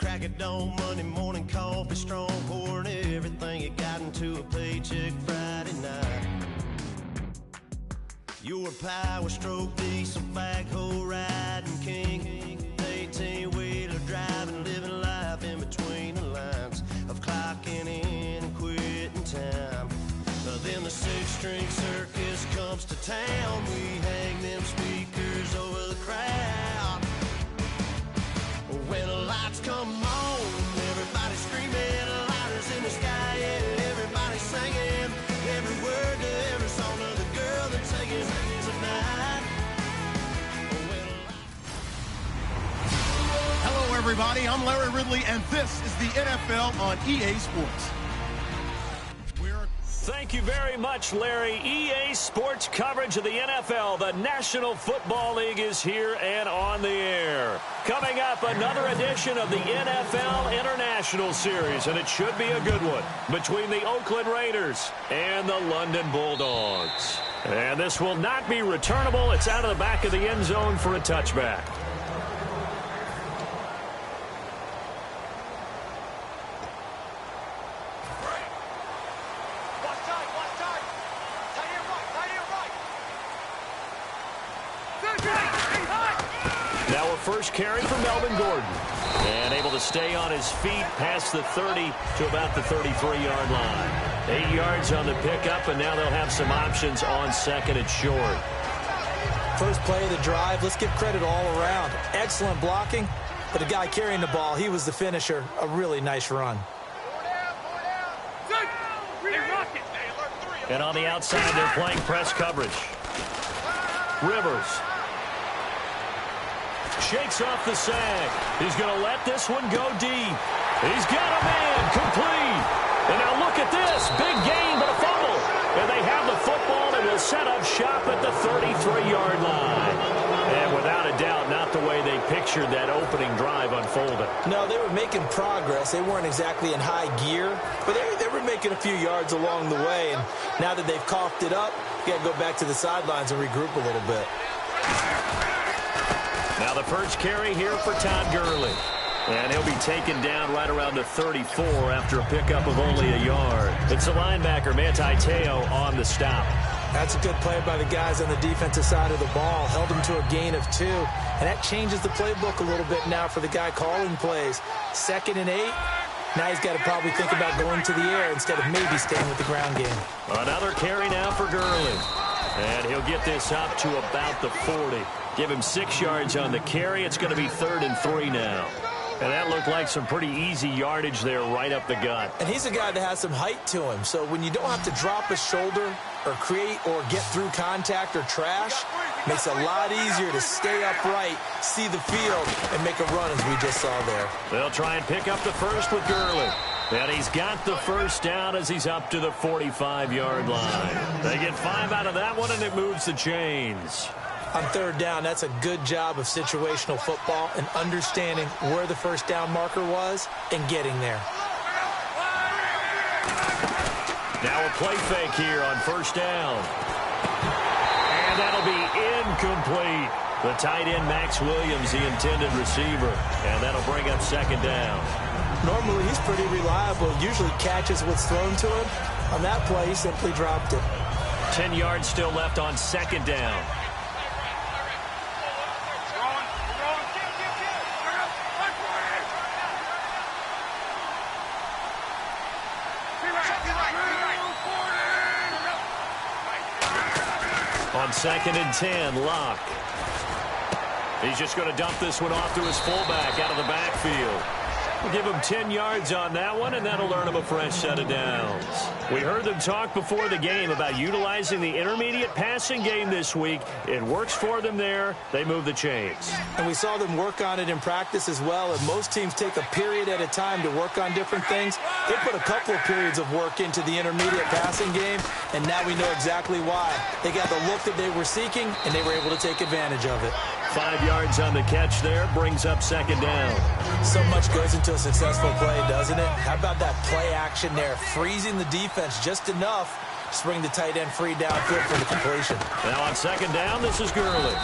crack of dawn, Monday morning coffee, strong, pouring everything you got into a paycheck Friday night. You're a power stroke, diesel backhoe riding king, 18-wheeler driving, living life in between the lines of clocking in and quitting time. Then the six-string circus comes to town. We hang them speakers over the crowd. When the lights come on, everybody screaming, lighters in the sky, yeah, everybody singing every word to every song of the girl they're taking tonight. Hello, everybody. I'm Larry Ridley, and this is the NFL on EA Sports. Thank you very much, Larry. EA Sports coverage of the NFL. The National Football League is here and on the air. Coming up, another edition of the NFL International Series, and it should be a good one, between the Oakland Raiders and the London Bulldogs. And this will not be returnable. It's out of the back of the end zone for a touchback. First carry for Melvin Gordon. And able to stay on his feet past the 30 to about the 33-yard line. 8 yards on the pickup, and now they'll have some options on second and short. First play of the drive, let's give credit all around. Excellent blocking, but the guy carrying the ball, he was the finisher. A really nice run. And on the outside, they're playing press coverage. Rivers shakes off the sag. He's going to let this one go deep. He's got a man complete. And now look at this. Big gain, but a fumble. And they have the football and will set up shop at the 33-yard line. And without a doubt, not the way they pictured that opening drive unfolding. No, they were making progress. They weren't exactly in high gear, but they were making a few yards along the way. And now that they've coughed it up, you got to go back to the sidelines and regroup a little bit. Now the first carry here for Todd Gurley. And he'll be taken down right around the 34 after a pickup of only a yard. It's the linebacker, Manti Te'o, on the stop. That's a good play by the guys on the defensive side of the ball. Held him to a gain of 2. And that changes the playbook a little bit now for the guy calling plays. 2nd and 8. Now he's got to probably think about going to the air instead of maybe staying with the ground game. Another carry now for Gurley. And he'll get this up to about the 40. Give him 6 yards on the carry. It's going to be 3rd and 3 now. And that looked like some pretty easy yardage there right up the gut. And he's a guy that has some height to him. So when you don't have to drop a shoulder or create or get through contact or trash, makes it a lot easier to stay upright, see the field, and make a run as we just saw there. They'll try and pick up the first with Gurley. And he's got the first down as he's up to the 45-yard line. They get 5 out of that one, and it moves the chains. On 3rd down, that's a good job of situational football and understanding where the first down marker was and getting there. Now a play fake here on 1st down. And that'll be incomplete. The tight end, Max Williams, the intended receiver. And that'll bring up 2nd down. Normally, he's pretty reliable. Usually catches what's thrown to him. On that play, he simply dropped it. 10 yards still left on 2nd down. On 2nd and 10, Locke. He's just going to dump this one off to his fullback out of the backfield. We'll give him 10 yards on that one, and that'll earn him a fresh set of downs. We heard them talk before the game about utilizing the intermediate passing game this week. It works for them there. They move the chains. And we saw them work on it in practice as well. And most teams take a period at a time to work on different things. They put a couple of periods of work into the intermediate passing game, and now we know exactly why. They got the look that they were seeking, and they were able to take advantage of it. 5 yards on the catch there, brings up 2nd down. So much goes into a successful play, doesn't it? How about that play action there, freezing the defense just enough to bring the tight end free downfield for the completion. Now on 2nd down, this is Gurley.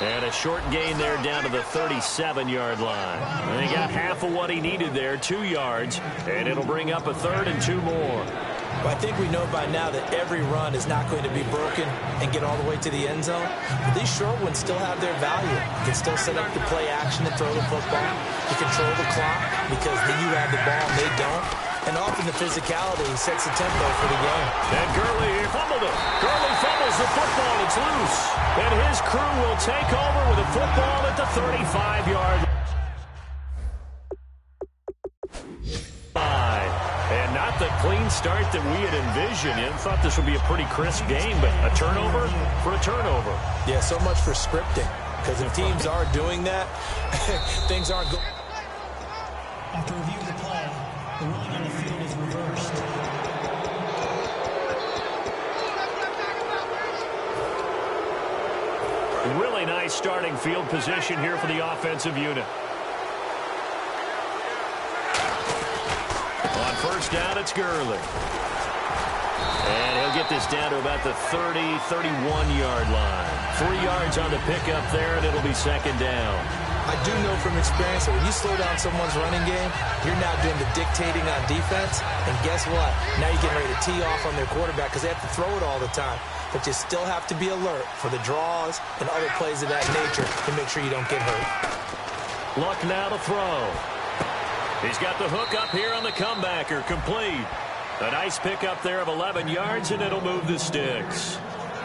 And a short gain there down to the 37-yard line. And he got half of what he needed there, 2 yards. And it'll bring up a 3rd and 2 more. Well, I think we know by now that every run is not going to be broken and get all the way to the end zone. But these short ones still have their value. You can still set up the play action and throw the football. You control the clock because then you have the ball and they don't. And often the physicality sets the tempo for the game. And Gurley fumbled it. Gurley fumbles the football. It's loose. And his crew will take over with the football at the 35-yard line. And not the clean start that we had envisioned. You thought this would be a pretty crisp game, but a turnover for a turnover. Yeah, so much for scripting. Because if teams are doing that, things aren't good. After review of the play, the ruling on the field is reversed. Really nice starting field position here for the offensive unit. On first down, it's Gurley. And he'll get this down to about the 30, 31-yard line. 3 yards on the pickup there, and it'll be 2nd down. I do know from experience that when you slow down someone's running game, you're now doing the dictating on defense. And guess what? Now you're getting ready to tee off on their quarterback because they have to throw it all the time. But you still have to be alert for the draws and other plays of that nature to make sure you don't get hurt. Luck now to throw. He's got the hook up here on the comebacker, complete. A nice pickup there of 11 yards, and it'll move the sticks.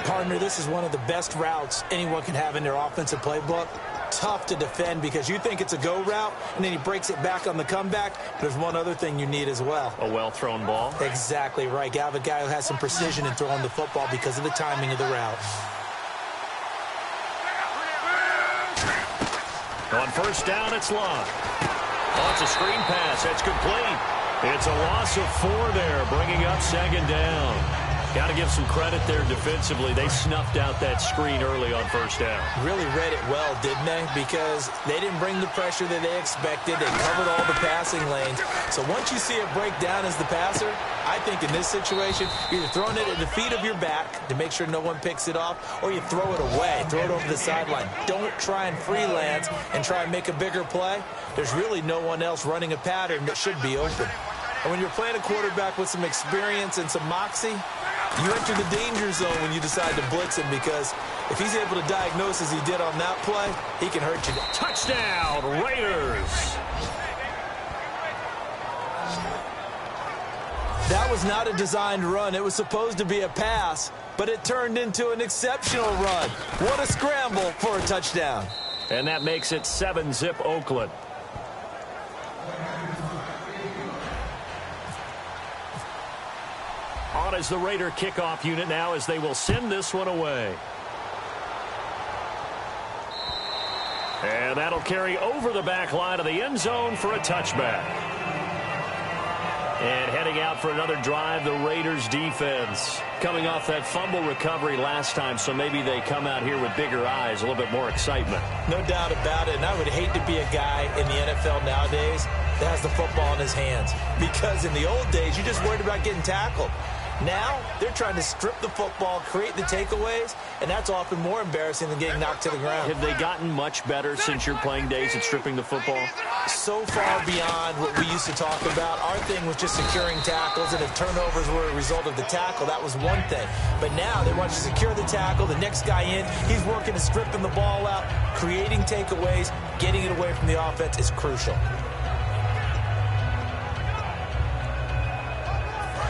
Partner, this is one of the best routes anyone can have in their offensive playbook. Tough to defend because you think it's a go route, and then he breaks it back on the comeback. There's one other thing you need as well. A well-thrown ball. Exactly right. You have a guy who has some precision in throwing the football because of the timing of the route. On first down, it's Love. Oh, it's a screen pass. That's complete. It's a loss of 4 there, bringing up 2nd down. Got to give some credit there defensively. They snuffed out that screen early on first down. Really read it well, didn't they? Because they didn't bring the pressure that they expected. They covered all the passing lanes. So once you see it break down as the passer, I think in this situation, you're either throwing it at the feet of your back to make sure no one picks it off, or you throw it away, throw it over the sideline. Don't try and freelance and try and make a bigger play. There's really no one else running a pattern that should be open. And when you're playing a quarterback with some experience and some moxie, you enter the danger zone when you decide to blitz him, because if he's able to diagnose as he did on that play, he can hurt you. Touchdown, Raiders! That was not a designed run. It was supposed to be a pass, but it turned into an exceptional run. What a scramble for a touchdown. And that makes it 7-zip Oakland. On is the Raider kickoff unit now as they will send this one away. And that'll carry over the back line of the end zone for a touchback. And heading out for another drive, the Raiders defense. Coming off that fumble recovery last time, so maybe they come out here with bigger eyes, a little bit more excitement. No doubt about it, and I would hate to be a guy in the NFL nowadays that has the football in his hands. Because in the old days, you just worried about getting tackled. Now, they're trying to strip the football, create the takeaways, and that's often more embarrassing than getting knocked to the ground. Have they gotten much better since your playing days at stripping the football? So far beyond what we used to talk about. Our thing was just securing tackles, and if turnovers were a result of the tackle, that was one thing. But now they want to secure the tackle, the next guy in, he's working to stripping the ball out, creating takeaways, getting it away from the offense is crucial.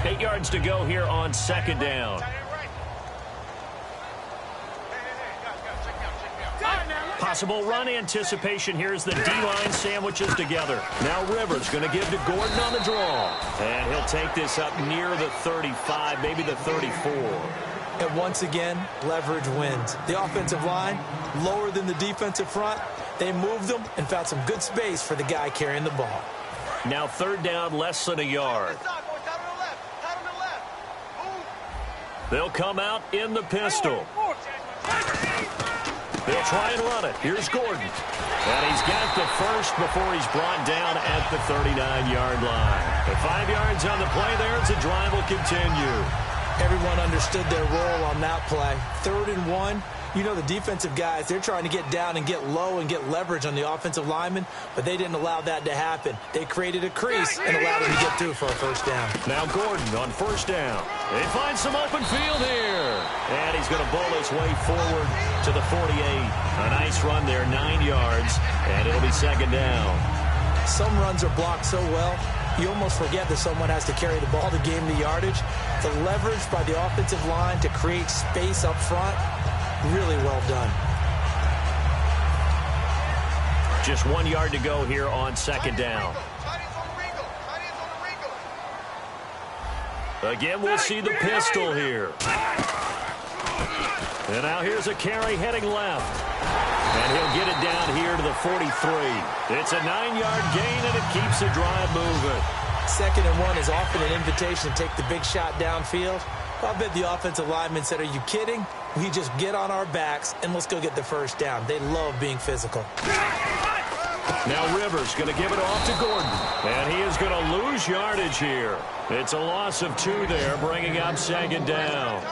8 yards to go here on second down. Possible run anticipation. Here's the D-line sandwiches together. Now Rivers going to give to Gordon on the draw. And he'll take this up near the 35, maybe the 34. And once again, leverage wins. The offensive line, lower than the defensive front. They moved them and found some good space for the guy carrying the ball. Now third down, less than a yard. They'll come out in the pistol. They'll try and run it. Here's Gordon. And he's got the first before he's brought down at the 39-yard line. The 5 yards on the play there as the drive will continue. Everyone understood their role on that play. 3rd and 1. You know, the defensive guys, they're trying to get down and get low and get leverage on the offensive linemen, but they didn't allow that to happen. They created a crease and allowed him to get through for a first down. Now Gordon on first down. They find some open field here. And he's going to bowl his way forward to the 48. A nice run there, 9 yards, and it'll be second down. Some runs are blocked so well, you almost forget that someone has to carry the ball to gain the yardage. The leverage by the offensive line to create space up front, really well done. Just 1 yard to go here on second down. Again, we'll see the pistol here. And now here's a carry heading left. And he'll get it down here to the 43. It's a 9-yard gain, and it keeps the drive moving. 2nd and 1 is often an invitation to take the big shot downfield. I bet the offensive lineman said, are you kidding? We just get on our backs, and let's go get the first down. They love being physical. Now Rivers going to give it off to Gordon. And he is going to lose yardage here. It's a loss of 2 there, bringing up second down.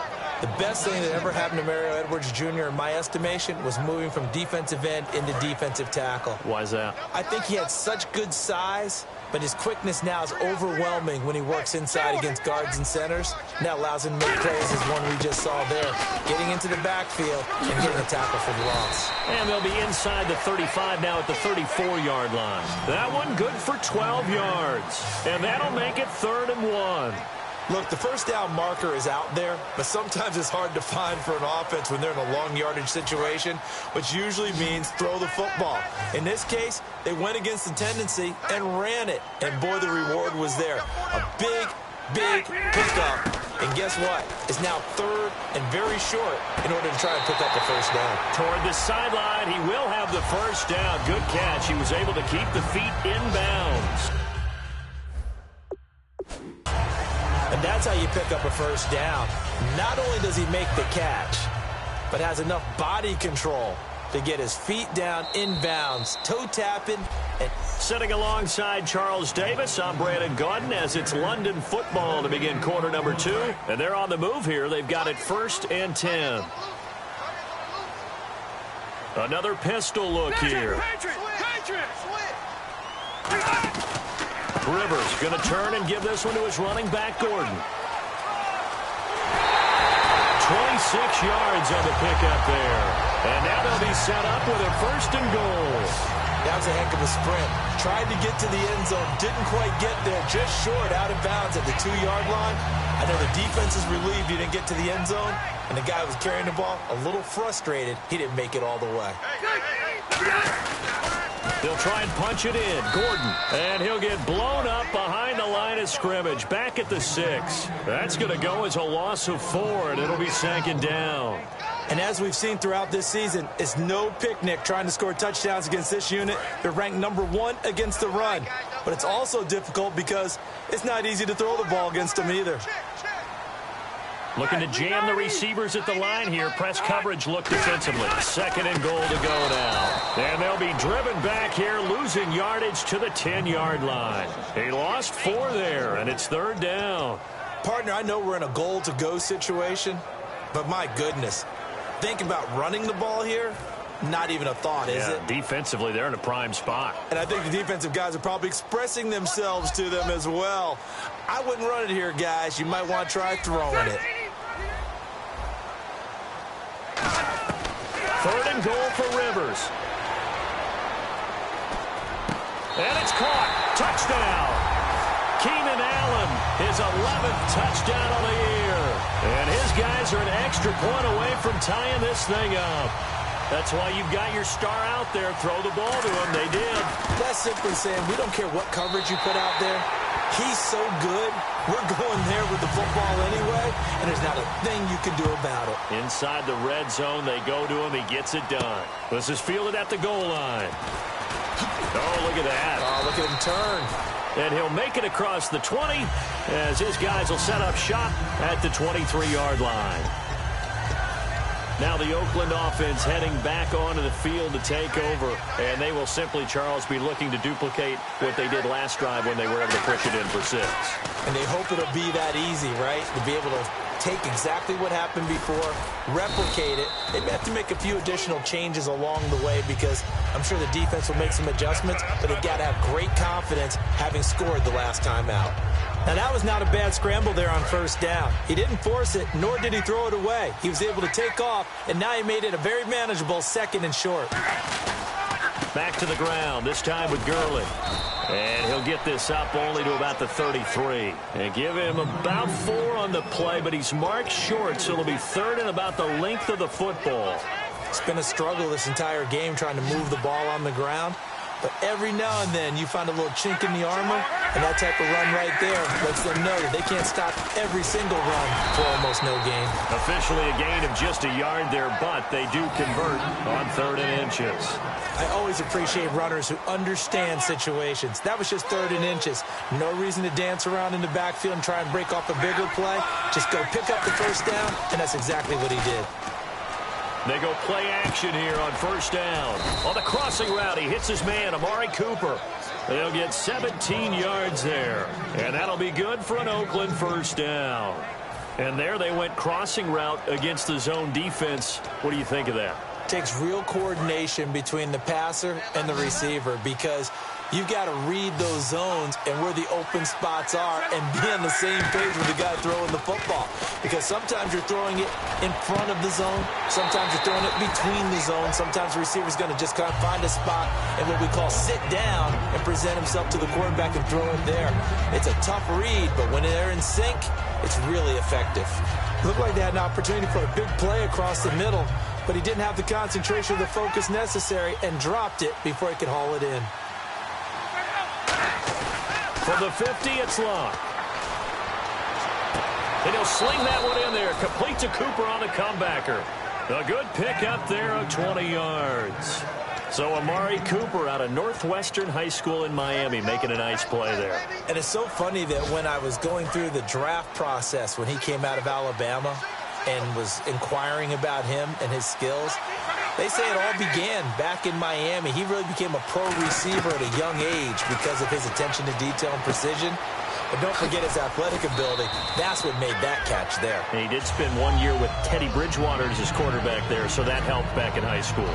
The best thing that ever happened to Mario Edwards Jr., in my estimation, was moving from defensive end into defensive tackle. Why is that? I think he had such good size, but his quickness now is overwhelming when he works inside against guards and centers. And that allows him to make plays as one we just saw there, getting into the backfield and getting a tackle for the loss. And they'll be inside the 35 now at the 34-yard line. That one good for 12 yards. And that'll make it 3rd and 1. Look, the first down marker is out there, but sometimes it's hard to find for an offense when they're in a long yardage situation, which usually means throw the football. In this case, they went against the tendency and ran it, and boy, the reward was there. A big pickup, and guess what? It's now 3rd and very short in order to try and pick up the first down. Toward the sideline, he will have the first down. Good catch. He was able to keep the feet in bounds. And that's how you pick up a first down. Not only does he make the catch, but has enough body control to get his feet down in bounds, toe tapping. And sitting alongside Charles Davis, I'm Brandon Gaudin as it's London football to begin quarter number 2. And they're on the move here. They've got it 1st and 10. Another pistol look here. Rivers going to turn and give this one to his running back, Gordon. 26 yards on the pickup there. And now they'll be set up with a 1st and goal. That was a heck of a sprint. Tried to get to the end zone, didn't quite get there, just short, out of bounds at the 2-yard line. I know the defense is relieved he didn't get to the end zone, and the guy who was carrying the ball, a little frustrated, he didn't make it all the way. They'll try and punch it in. Gordon. And he'll get blown up behind the line of scrimmage. Back at the 6. That's going to go as a loss of 4, and it'll be 2nd down. And as we've seen throughout this season, it's no picnic trying to score touchdowns against this unit. They're ranked number 1 against the run. But it's also difficult because it's not easy to throw the ball against them either. Looking to jam the receivers at the line here. Press coverage look defensively. 2nd and goal to go now. And they'll be driven back here, losing yardage to the 10-yard line. He lost 4 there, and it's 3rd down. Partner, I know we're in a goal-to-go situation, but my goodness, think about running the ball here. Not even a thought, is it? Defensively, they're in a prime spot. And I think the defensive guys are probably expressing themselves to them as well. I wouldn't run it here, guys. You might want to try throwing it. 3rd and goal for Rivers. And it's caught. Touchdown. Keenan Allen, his 11th touchdown of the year. And his guys are an extra point away from tying this thing up. That's why you've got your star out there. Throw the ball to him. They did. That's simply saying we don't care what coverage you put out there. He's so good. We're going there with the football anyway, and there's not a thing you can do about it. Inside the red zone, they go to him. He gets it done. This is fielded at the goal line. Oh, look at that. Oh, look at him turn. And he'll make it across the 20 as his guys will set up shop at the 23-yard line. Now the Oakland offense heading back onto the field to take over. And they will simply, Charles, be looking to duplicate what they did last drive when they were able to push it in for 6. And they hope it'll be that easy, right? To be able to take exactly what happened before, replicate it. They may have to make a few additional changes along the way because I'm sure the defense will make some adjustments, but they've got to have great confidence having scored the last time out. Now, that was not a bad scramble there on first down. He didn't force it, nor did he throw it away. He was able to take off, and now he made it a very manageable 2nd and short. Back to the ground, this time with Gurley. And he'll get this up only to about the 33. And give him about 4 on the play, but he's marked short, so it'll be 3rd and about the length of the football. It's been a struggle this entire game trying to move the ball on the ground. But every now and then you find a little chink in the armor, and that type of run right there lets them know that they can't stop every single run for almost no gain. Officially a gain of just a yard there, but they do convert on 3rd and inches. I always appreciate runners who understand situations. That was just 3rd and inches. No reason to dance around in the backfield and try and break off a bigger play. Just go pick up the first down, and that's exactly what he did. They go play action here on first down. On the crossing route, he hits his man, Amari Cooper. They'll get 17 yards there. And that'll be good for an Oakland first down. And there they went crossing route against the zone defense. What do you think of that? Takes real coordination between the passer and the receiver because you've got to read those zones and where the open spots are and be on the same page with the guy throwing the football. Because sometimes you're throwing it in front of the zone. Sometimes you're throwing it between the zones. Sometimes the receiver's going to just kind of find a spot and what we call sit down and present himself to the quarterback and throw it there. It's a tough read, but when they're in sync, it's really effective. Looked like they had an opportunity for a big play across the middle, but he didn't have the concentration or the focus necessary and dropped it before he could haul it in. From the 50, it's Long. And he'll sling that one in there. Complete to Cooper on the comebacker. A good pick up there of 20 yards. So Amari Cooper out of Northwestern High School in Miami making a nice play there. And it's so funny that when I was going through the draft process when he came out of Alabama and was inquiring about him and his skills, they say it all began back in Miami. He really became a pro receiver at a young age because of his attention to detail and precision. But don't forget his athletic ability. That's what made that catch there. And he did spend 1 year with Teddy Bridgewater as his quarterback there, so that helped back in high school.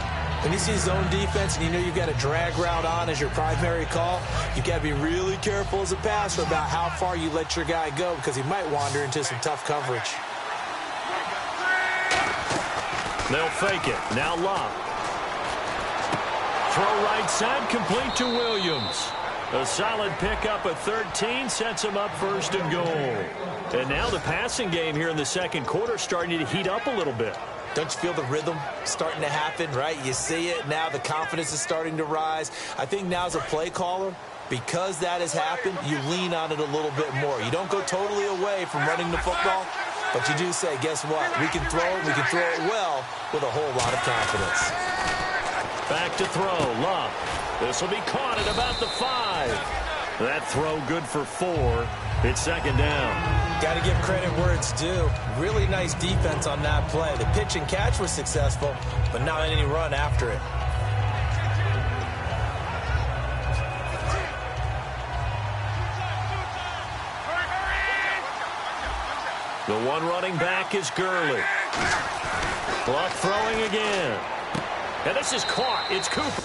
When you see zone defense and you know you've got a drag route on as your primary call, you've got to be really careful as a passer about how far you let your guy go because he might wander into some tough coverage. They'll fake it. Now Love. Throw right side, complete to Williams. A solid pickup at 13 sets him up 1st and goal. And now the passing game here in the second quarter starting to heat up a little bit. Don't you feel the rhythm starting to happen, right? You see it now. The confidence is starting to rise. I think now as a play caller, because that has happened, you lean on it a little bit more. You don't go totally away from running the football, but you do say, guess what? We can throw it. We can throw it well with a whole lot of confidence. Back to throw. Love. This will be caught at about the 5. That throw good for 4. It's 2nd down. Got to give credit where it's due. Really nice defense on that play. The pitch and catch was successful, but not any run after it. The one running back is Gurley. Luck throwing again. And this is caught. It's Cooper.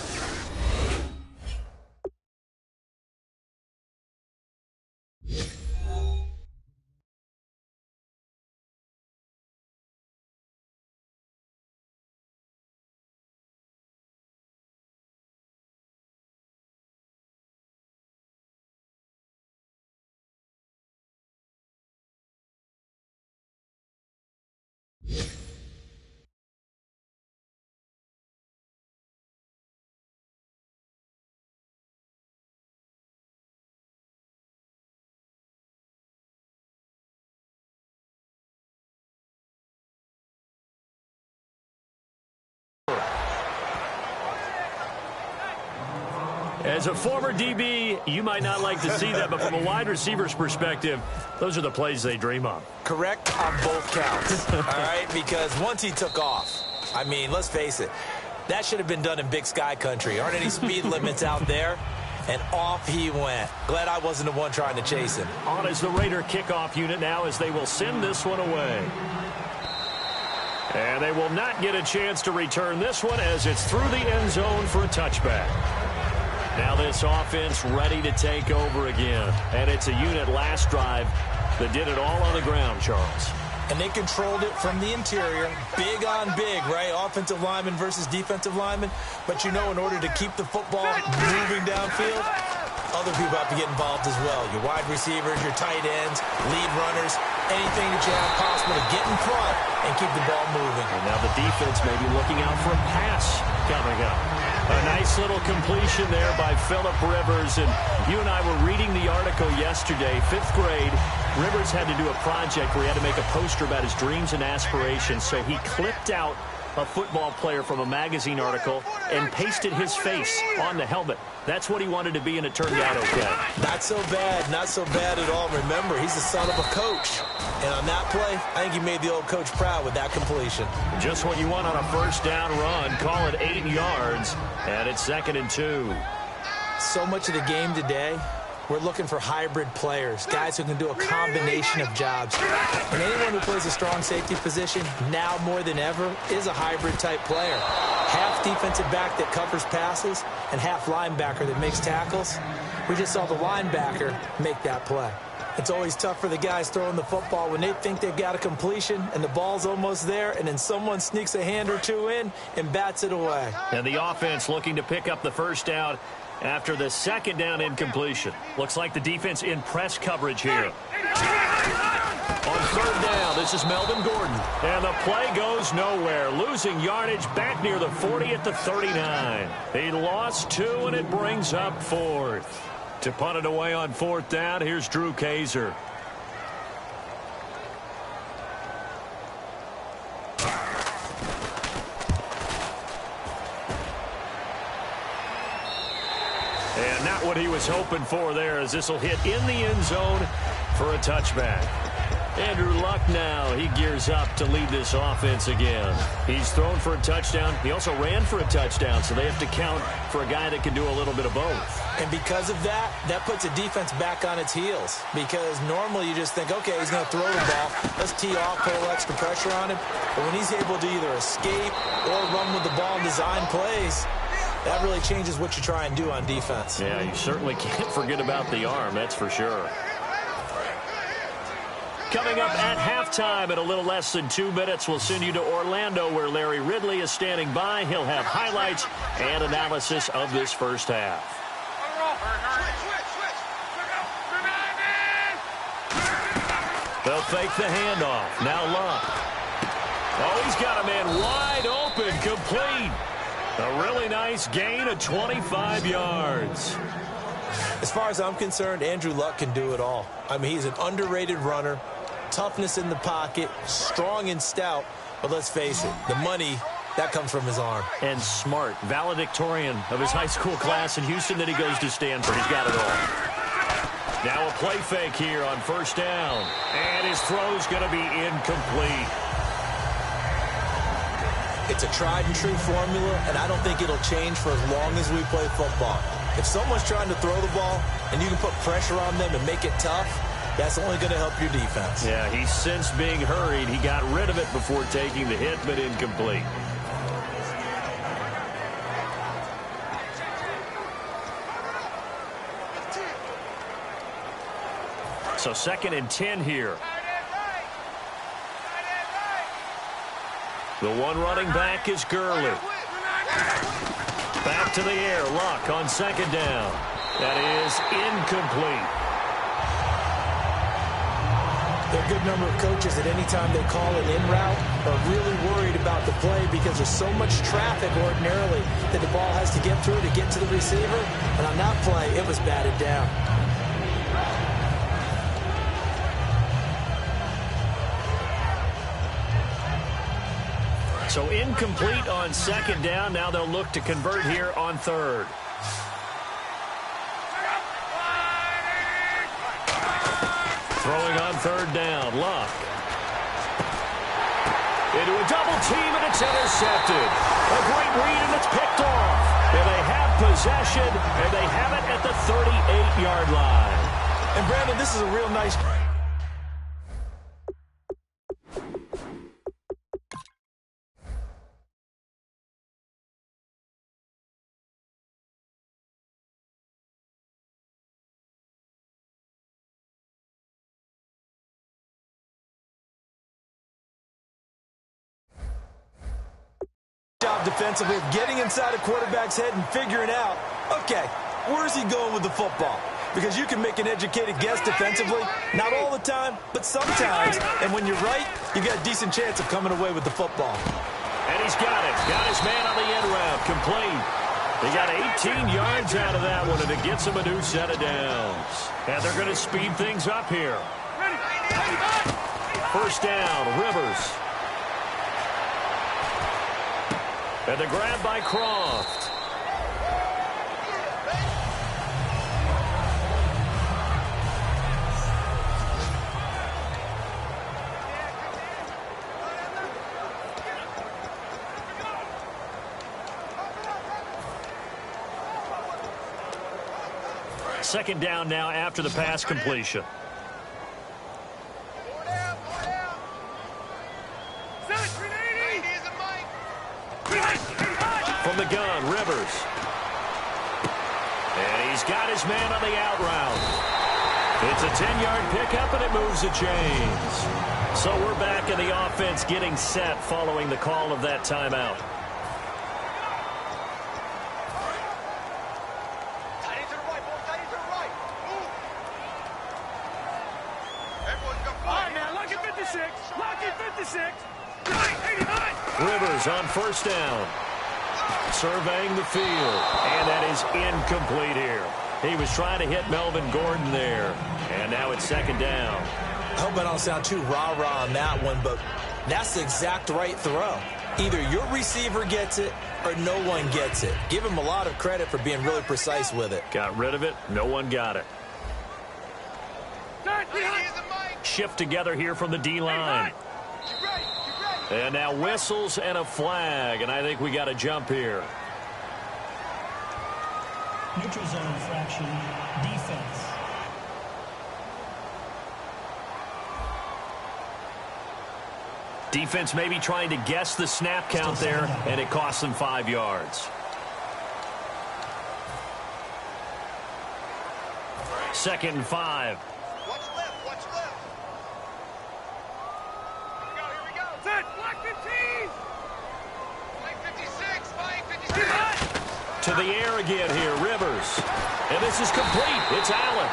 As a former DB, you might not like to see that, but from a wide receiver's perspective, those are the plays they dream of. Correct on both counts, all right? Because once he took off, I mean, let's face it, that should have been done in Big Sky country. Aren't any speed limits out there? And off he went. Glad I wasn't the one trying to chase him. On is the Raider kickoff unit now as they will send this one away. And they will not get a chance to return this one as it's through the end zone for a touchback. Now this offense ready to take over again. And it's a unit last drive that did it all on the ground, Charles. And they controlled it from the interior, big on big, right? Offensive lineman versus defensive lineman. But you know, in order to keep the football moving downfield, other people have to get involved as well. Your wide receivers, your tight ends, lead runners, anything that you have possible to get in front and keep the ball moving. And now the defense may be looking out for a pass coming up. A nice little completion there by Phillip Rivers. And you and I were reading the article yesterday, 5th grade. Rivers had to do a project where he had to make a poster about his dreams and aspirations. So he clipped out a football player from a magazine article and pasted his face on the helmet. That's what he wanted to be, and it turned out okay. Not so bad. Not so bad at all. Remember, he's the son of a coach. And on that play, I think he made the old coach proud with that completion. Just what you want on a first down run. Call it 8 yards, and it's 2nd and 2. So much of the game today, we're looking for hybrid players, guys who can do a combination of jobs. And anyone who plays a strong safety position, now more than ever, is a hybrid-type player. Half defensive back that covers passes and half linebacker that makes tackles. We just saw the linebacker make that play. It's always tough for the guys throwing the football when they think they've got a completion and the ball's almost there, and then someone sneaks a hand or two in and bats it away. And the offense looking to pick up the first down after the 2nd down incompletion. Looks like the defense in press coverage here. On 3rd down, this is Melvin Gordon. And the play goes nowhere. Losing yardage back near the 40 at the 39. He lost 2, and it brings up 4th. To punt it away on 4th down, here's Drew Kaiser. And not what he was hoping for there, as this will hit in the end zone for a touchback. Andrew Luck now, he gears up to lead this offense again. He's thrown for a touchdown. He also ran for a touchdown, so they have to count for a guy that can do a little bit of both. And because of that, that puts a defense back on its heels. Because normally you just think, okay, he's going to throw the ball. Let's tee off, put a little extra pressure on him. But when he's able to either escape or run with the ball and design plays, that really changes what you try and do on defense. Yeah, you certainly can't forget about the arm, that's for sure. Coming up at halftime in a little less than 2 minutes, we'll send you to Orlando where Larry Ridley is standing by. He'll have highlights and analysis of this first half. They'll fake the handoff. Now Luck. Oh, he's got a man wide open, complete. A really nice gain of 25 yards. As far as I'm concerned, Andrew Luck can do it all. I mean, he's an underrated runner. Toughness in the pocket, strong and stout, but let's face it, the money, that comes from his arm. And smart, valedictorian of his high school class in Houston, then he goes to Stanford. He's got it all. Now a play fake here on 1st down, and his throw's going to be incomplete. It's a tried and true formula, and I don't think it'll change for as long as we play football. If someone's trying to throw the ball and you can put pressure on them and make it tough, that's only going to help your defense. Yeah, he sensed being hurried. He got rid of it before taking the hit, but incomplete. So 2nd and 10 here. The one running back is Gurley. Back to the air. Luck on 2nd down. That is incomplete. There are a good number of coaches that any time they call an in route are really worried about the play because there's so much traffic ordinarily that the ball has to get through to get to the receiver. And on that play, it was batted down. So incomplete on 2nd down. Now they'll look to convert here on 3rd. Throwing on 3rd down, Luck. Into a double team, and it's intercepted. A great read, and it's picked off. And they have possession, and they have it at the 38-yard line. And, Brandon, this is a real nice... job defensively of getting inside a quarterback's head and figuring out, okay, where's he going with the football? Because you can make an educated guess defensively, not all the time, but sometimes. And when you're right, you got a decent chance of coming away with the football. And he's got it. Got his man on the end route. Complete. He got 18 yards out of that one, and it gets him a new set of downs. And they're going to speed things up here. First down, Rivers. And the grab by Croft. Second down now after the pass completion. From the gun, Rivers. And he's got his man on the out route. It's a 10-yard pickup, and it moves the chains. So we're back in the offense getting set following the call of that timeout. Rivers on first down. Surveying the field. And that is incomplete here. He was trying to hit Melvin Gordon there. And now it's second down. I hope I don't sound too rah-rah on that one, but that's the exact right throw. Either your receiver gets it or no one gets it. Give him a lot of credit for being really precise with it. Got rid of it. No one got it. Shift together here from the D-line. And now whistles and a flag, and I think we got a jump here. Neutral zone infraction, defense. Defense maybe trying to guess the snap count there, and it costs them 5 yards. Second and 5. Watch left, watch left. Here we go. Set, flag 15. Flag 56, flag 56. To the air again here, Rivers. And this is complete. It's Allen.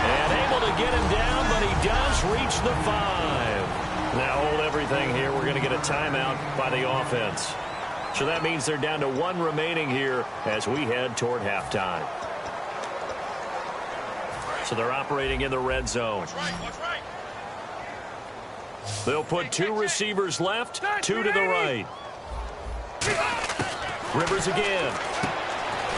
And able to get him down, but he does reach the 5. Now hold everything here. We're going to get a timeout by the offense. So that means they're down to 1 remaining here as we head toward halftime. So they're operating in the red zone. Watch right. They'll put 2 receivers left, 2 to the right. Rivers again.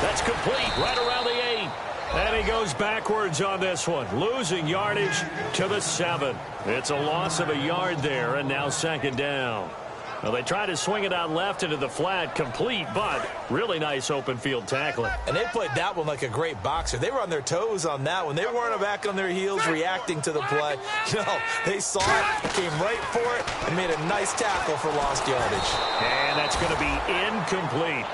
That's complete right around the 8. And he goes backwards on this one, losing yardage to the 7. It's a loss of a yard there, and now second down. Well, they try to swing it out left into the flat, complete, but really nice open field tackling. And they played that one like a great boxer. They were on their toes on that one. They weren't back on their heels reacting to the play. No, they saw it, came right for it, and made a nice tackle for lost yardage. And that's going to be incomplete.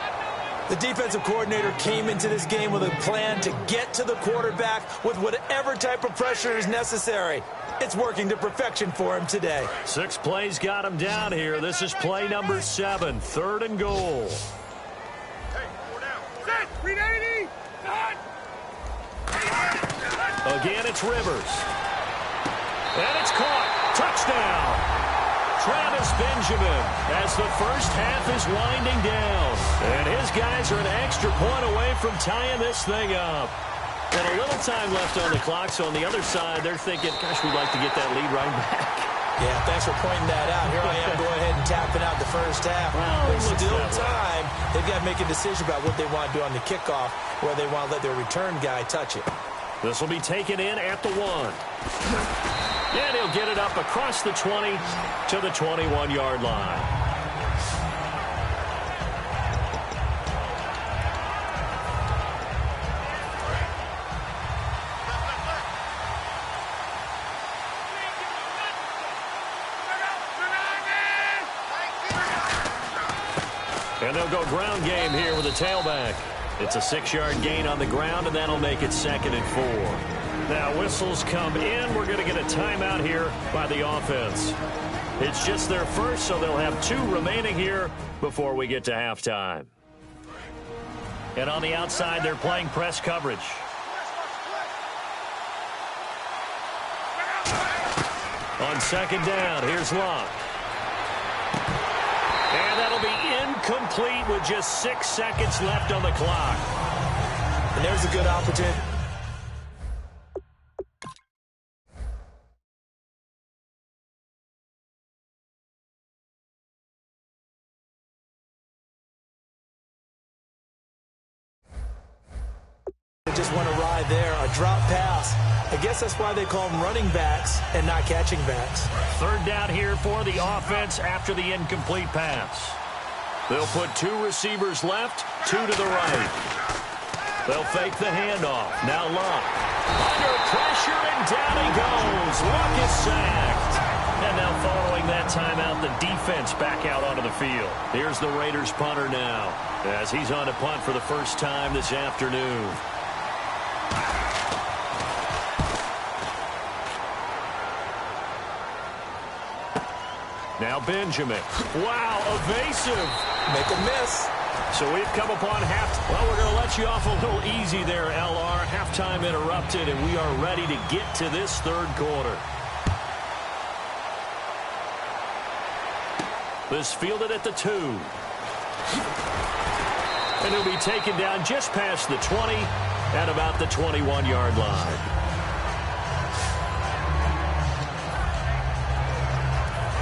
The defensive coordinator came into this game with a plan to get to the quarterback with whatever type of pressure is necessary. It's working to perfection for him today. 6 plays got him down here. This is play number 7, 3rd and goal. Hey, 4 down. Set, 380. Again, it's Rivers. And it's caught. Touchdown. Travis Benjamin as the first half is winding down. And his guys are an extra point away from tying this thing up. And a little time left on the clock, so on the other side, they're thinking, gosh, we'd like to get that lead right back. Yeah, thanks for pointing that out. Here I am going ahead and tapping out the first half. Well, There's still time. They've got to make a decision about what they want to do on the kickoff, where they want to let their return guy touch it. This will be taken in at the 1. And he'll get it up across the 20 to the 21-yard line. And they'll go ground game here with a tailback. It's a 6-yard gain on the ground, and that'll make it 2nd and 4. Now whistles come in. We're going to get a timeout here by the offense. It's just their first, so they'll have 2 remaining here before we get to halftime. And on the outside, they're playing press coverage. On 2nd down, here's Locke. And that'll be incomplete with just 6 seconds left on the clock. And there's a good opportunity. Just want to ride there. A drop pass. I guess that's why they call them running backs and not catching backs. 3rd down here for the offense after the incomplete pass. They'll put 2 receivers left, 2 to the right. They'll fake the handoff. Now Locke. Under pressure, and down he goes. Locke is sacked. And now following that timeout, the defense back out onto the field. Here's the Raiders punter now, as he's on to punt for the first time this afternoon. Now Benjamin. Wow, evasive. Make a miss. So we've come upon half. Well, we're going to let you off a little easy there, LR. Halftime interrupted, and we are ready to get to this 3rd quarter. This fielded at the 2. And he'll be taken down just past the 20 at about the 21-yard line.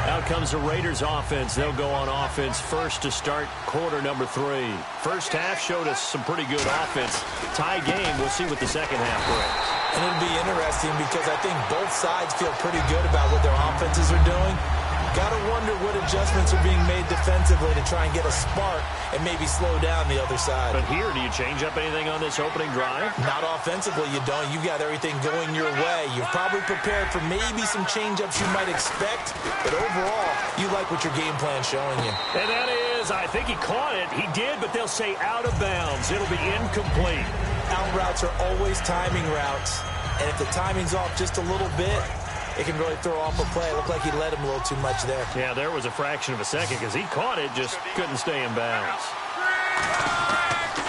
Out comes the Raiders offense. They'll go on offense first to start quarter number 3. First half showed us some pretty good offense. Tie game. We'll see what the second half brings. And it'll be interesting because I think both sides feel pretty good about what their offenses are doing. Got to wonder what adjustments are being made defensively to try and get a spark and maybe slow down the other side. But here, do you change up anything on this opening drive? Not offensively, you don't. You got everything going your way. You've probably prepared for maybe some change-ups you might expect, but overall, you like what your game plan's showing you. And that is, I think he caught it. He did, but they'll say out of bounds. It'll be incomplete. Out routes are always timing routes, and if the timing's off just a little bit, it can really throw off a play. It looked like he led him a little too much there. Yeah, there was a fraction of a second because he caught it, just couldn't stay in bounds.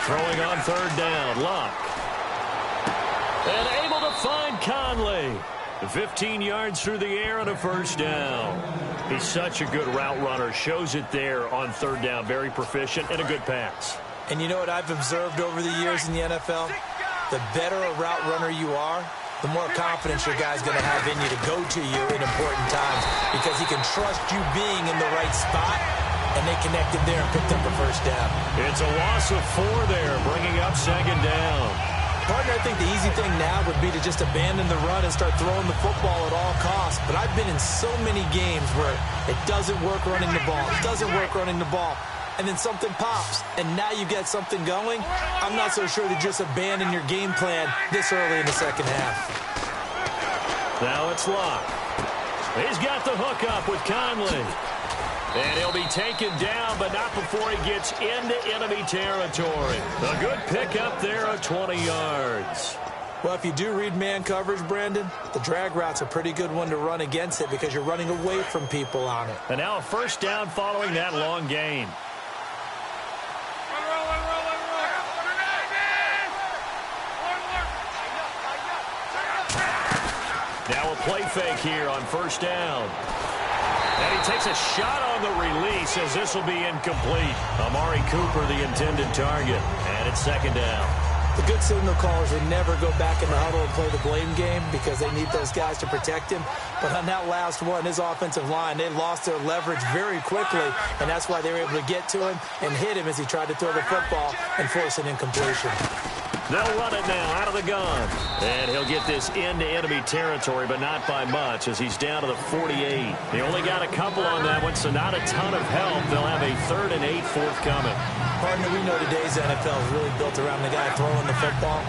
Throwing on 3rd down, Locke. And able to find Conley. 15 yards through the air and a 1st down. He's such a good route runner. Shows it there on 3rd down. Very proficient and a good pass. And you know what I've observed over the years in the NFL? The better a route runner you are, the more confidence your guy's going to have in you to go to you in important times because he can trust you being in the right spot, and they connected there and picked up the 1st down. It's a loss of 4 there, bringing up 2nd down. Partner, I think the easy thing now would be to just abandon the run and start throwing the football at all costs, but I've been in so many games where it doesn't work running the ball, and then something pops, and now you get something going. I'm not so sure to just abandon your game plan this early in the second half. Now it's Locke. He's got the hook up with Conley. And he'll be taken down, but not before he gets into enemy territory. A good pickup there of 20 yards. Well, if you do read man coverage, Brandon, the drag route's a pretty good one to run against it because you're running away from people on it. And now a 1st down following that long gain. Now a play fake here on 1st down. And he takes a shot on the release as this will be incomplete. Amari Cooper, the intended target. And it's 2nd down. The good signal callers would never go back in the huddle and play the blame game because they need those guys to protect him. But on that last one, his offensive line, they lost their leverage very quickly, and that's why they were able to get to him and hit him as he tried to throw the football and force an incompletion. They'll run it now out of the gun. And he'll get this into enemy territory, but not by much as he's down to the 48. He only got a couple on that one, so not a ton of help. They'll have a 3rd and 8 forthcoming. Partner, we know today's NFL is really built around the guy throwing the football.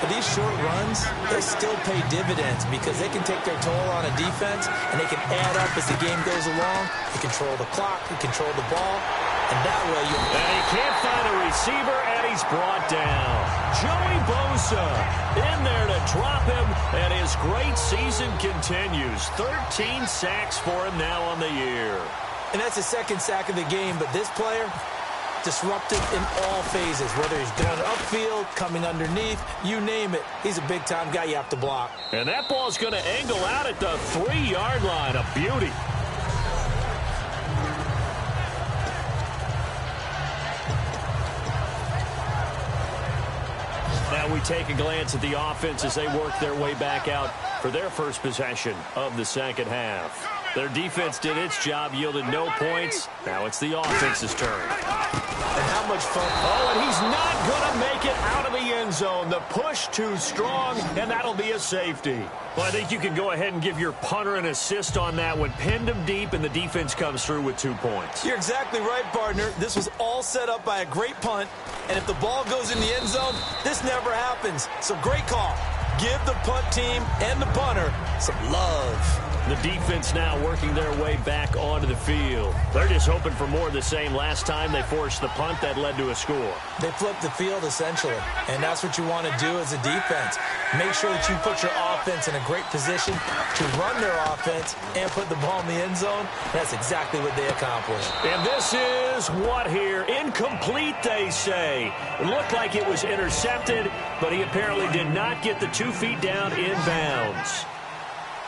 But these short runs, they still pay dividends because they can take their toll on a defense and they can add up as the game goes along. You control the clock, you control the ball, And that way you... And he can't find a receiver, and he's brought down. Joey Bosa in there to drop him, and his great season continues. 13 sacks for him now on the year. And that's the second sack of the game, but this player, disruptive in all phases, whether he's going upfield, coming underneath, you name it. He's a big-time guy you have to block. And that ball's going to angle out at the 3-yard line. A beauty. Now we take a glance at the offense as they work their way back out for their first possession of the second half. Their defense did its job, yielded no points. Now it's the offense's turn. And how much fun. Oh, and he's not going to make it out of the end zone. The push too strong, and that'll be a safety. Well, I think you can go ahead and give your punter an assist on that one. Pinned him deep, and the defense comes through with 2 points. You're exactly right, partner. This was all set up by a great punt, and if the ball goes in the end zone, this never happens. So great call. Give the punt team and the punter some love. The defense now working their way back onto the field. They're just hoping for more of the same. Last time they forced the punt that led to a score. They flipped the field, essentially, and that's what you want to do as a defense. Make sure that you put your offense in a great position to run their offense and put the ball in the end zone. That's exactly what they accomplished. And this is what here? Incomplete, they say. It looked like it was intercepted, but he apparently did not get the 2 feet down in bounds.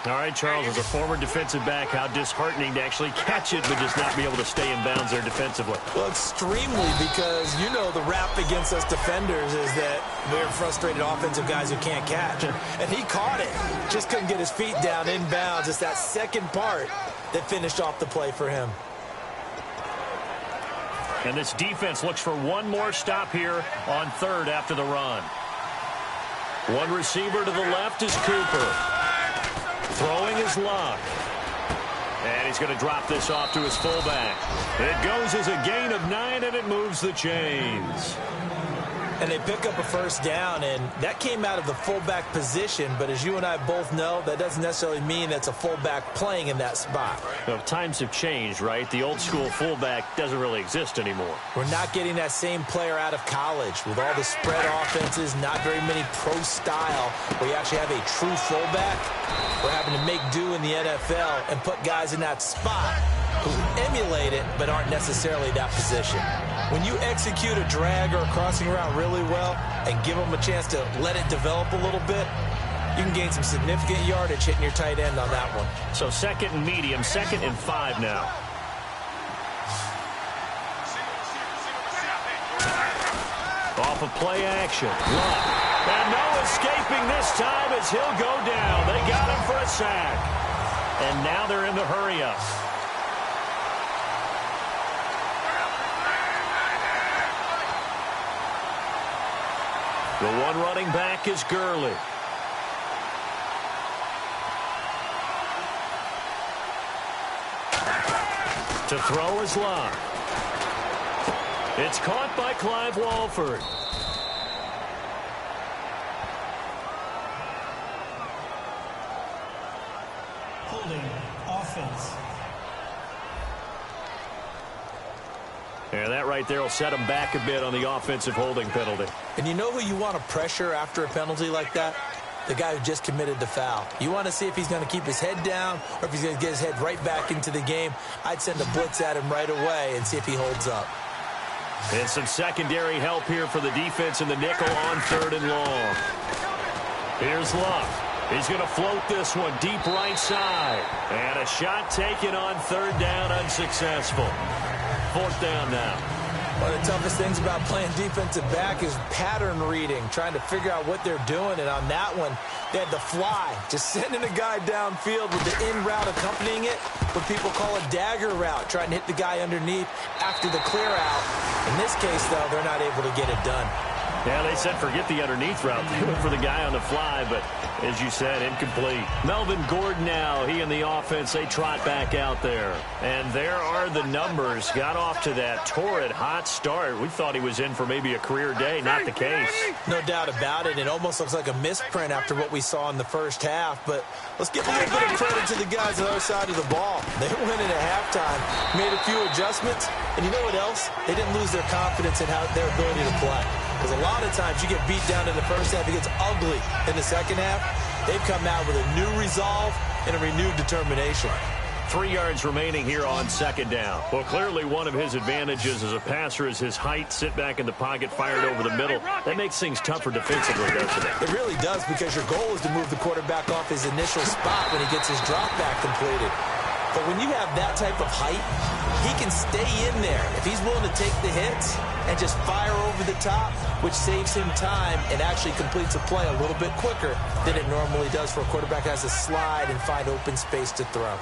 All right, Charles, as a former defensive back, how disheartening to actually catch it but just not be able to stay in bounds there defensively. Well, extremely, because, you know, the rap against us defenders is that we're frustrated offensive guys who can't catch. And he caught it. Just couldn't get his feet down in bounds. It's that second part that finished off the play for him. And this defense looks for one more stop here on third after the run. One receiver to the left is Cooper. Throwing his Luck. And he's going to drop this off to his fullback. It goes as a gain of 9, and it moves the chains. And they pick up a first down, and that came out of the fullback position. But as you and I both know, that doesn't necessarily mean that's a fullback playing in that spot. Well, times have changed, right? The old school fullback doesn't really exist anymore. We're not getting that same player out of college. With all the spread offenses, not very many pro style, where you actually have a true fullback. We're having to make do in the NFL and put guys in that spot who emulate it but aren't necessarily that position. When you execute a drag or a crossing route really well and give them a chance to let it develop a little bit, you can gain some significant yardage hitting your tight end on that one. So 2nd and medium, 2nd and 5 now. Off of play action. Luck. And no escaping this time as he'll go down. They got him for a sack. And now they're in the hurry-up. The one running back is Gurley. To throw is Luck. It's caught by Clive Walford. Holding offense. And that right there will set him back a bit on the offensive holding penalty. And you know who you want to pressure after a penalty like that? The guy who just committed the foul. You want to see if he's going to keep his head down or if he's going to get his head right back into the game. I'd send a blitz at him right away and see if he holds up. And some secondary help here for the defense in the nickel on 3rd and long. Here's Luck. He's going to float this one deep right side. And a shot taken on 3rd down, unsuccessful. 4th down now. One of the toughest things about playing defensive back is pattern reading, trying to figure out what they're doing. And on that one, they had the fly, just sending a guy downfield with the in route accompanying it, what people call a dagger route, trying to hit the guy underneath after the clear out. In this case, though, they're not able to get it done. Yeah, they said forget the underneath route. They went for the guy on the fly, but as you said, incomplete. Melvin Gordon now, he and the offense, they trot back out there. And there are the numbers. Got off to that torrid hot start. We thought he was in for maybe a career day. Not the case. No doubt about it. It almost looks like a misprint after what we saw in the first half. But let's give a little bit of credit to the guys on the other side of the ball. They went in at halftime, made a few adjustments, and you know what else? They didn't lose their confidence in their ability to play. Because a lot of times you get beat down in the first half, it gets ugly in the second half. They've come out with a new resolve and a renewed determination. 3 yards remaining here on second down. Well, clearly one of his advantages as a passer is his height, sit back in the pocket, fired over the middle. That makes things tougher defensively, doesn't it? It really does, because your goal is to move the quarterback off his initial spot when he gets his drop back completed. But when you have that type of height, he can stay in there if he's willing to take the hits and just fire over the top, which saves him time and actually completes a play a little bit quicker than it normally does for a quarterback who has to slide and find open space to throw.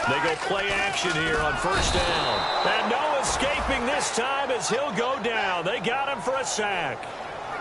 They go play action here on first down. And no escaping this time as he'll go down. They got him for a sack.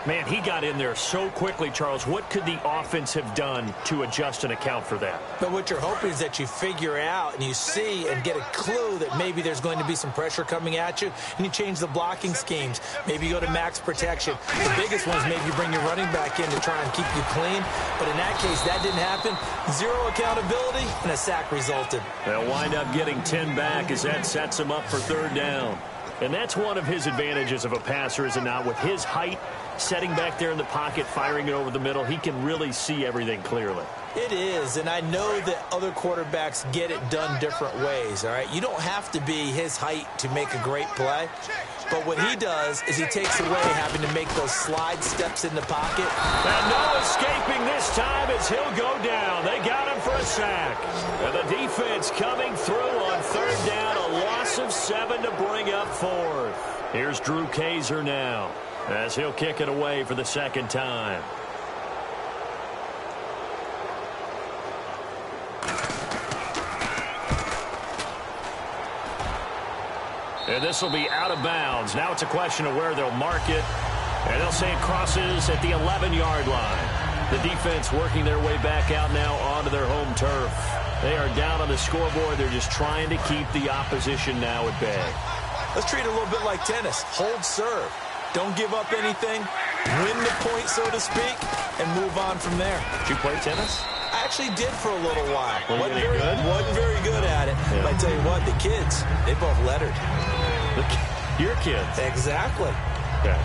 Man, he got in there so quickly, Charles. What could the offense have done to adjust and account for that? But what you're hoping is that you figure out and you see and get a clue that maybe there's going to be some pressure coming at you, and you change the blocking schemes. Maybe you go to max protection. The biggest one is maybe you bring your running back in to try and keep you clean. But in that case, that didn't happen. Zero accountability, and a sack resulted. They'll wind up getting 10 back as that sets him up for third down. And that's one of his advantages of a passer, is it not? With his height, setting back there in the pocket, firing it over the middle, he can really see everything clearly. It is, and I know that other quarterbacks get it done different ways, all right? You don't have to be his height to make a great play, but what he does is he takes away having to make those slide steps in the pocket. And no escaping this time as he'll go down. They got him for a sack. And the defense coming through on third down, a loss of 7 to bring up fourth. Here's Drew Kaiser now, as he'll kick it away for the second time. And this will be out of bounds. Now it's a question of where they'll mark it. And they'll say it crosses at the 11-yard line. The defense working their way back out now onto their home turf. They are down on the scoreboard. They're just trying to keep the opposition now at bay. Let's treat it a little bit like tennis. Hold serve. Don't give up anything. Win the point, so to speak, and move on from there. Did you play tennis? I actually did for a little while. Wasn't very good at it. Yeah. But I tell you what, the kids, they both lettered. Your kids? Exactly. Okay.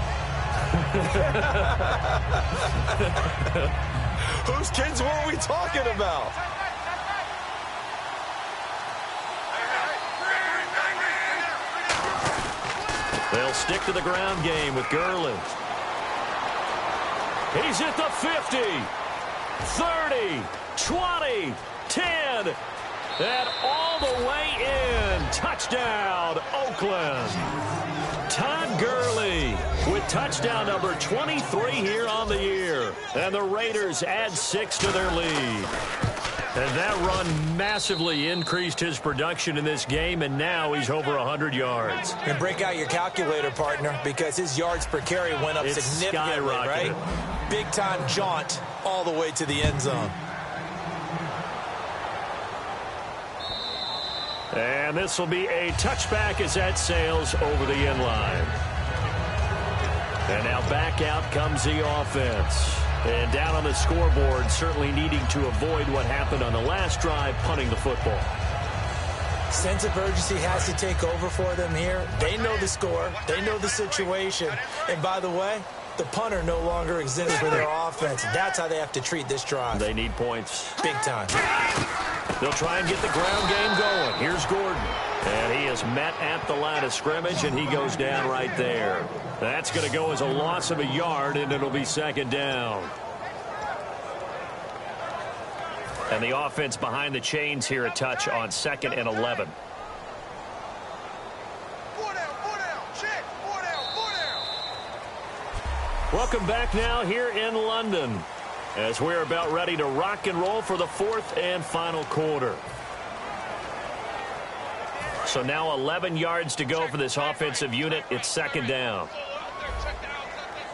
Whose kids were we talking about? They'll stick to the ground game with Gurley. He's at the 50, 30, 20, 10, and all the way in. Touchdown, Oakland. Todd Gurley with touchdown number 23 here on the year. And the Raiders add 6 to their lead. And that run massively increased his production in this game, and now he's over 100 yards. And break out your calculator, partner, because his yards per carry went up significantly, right? Big-time jaunt all the way to the end zone. And this will be a touchback as that sails over the end line. And now back out comes the offense. And down on the scoreboard, certainly needing to avoid what happened on the last drive, punting the football. Sense of urgency has to take over for them here. They know the score. They know the situation. And by the way, the punter no longer exists for their offense. That's how they have to treat this drive. They need points. Big time. They'll try and get the ground game going. Here's Gordon. And he is met at the line of scrimmage, and he goes down right there. That's going to go as a loss of a yard, and it'll be second down. And the offense behind the chains here, a touch on 2nd and 11. Welcome back now here in London, as we're about ready to rock and roll for the 4th and final quarter. So now 11 yards to go for this offensive unit. It's second down.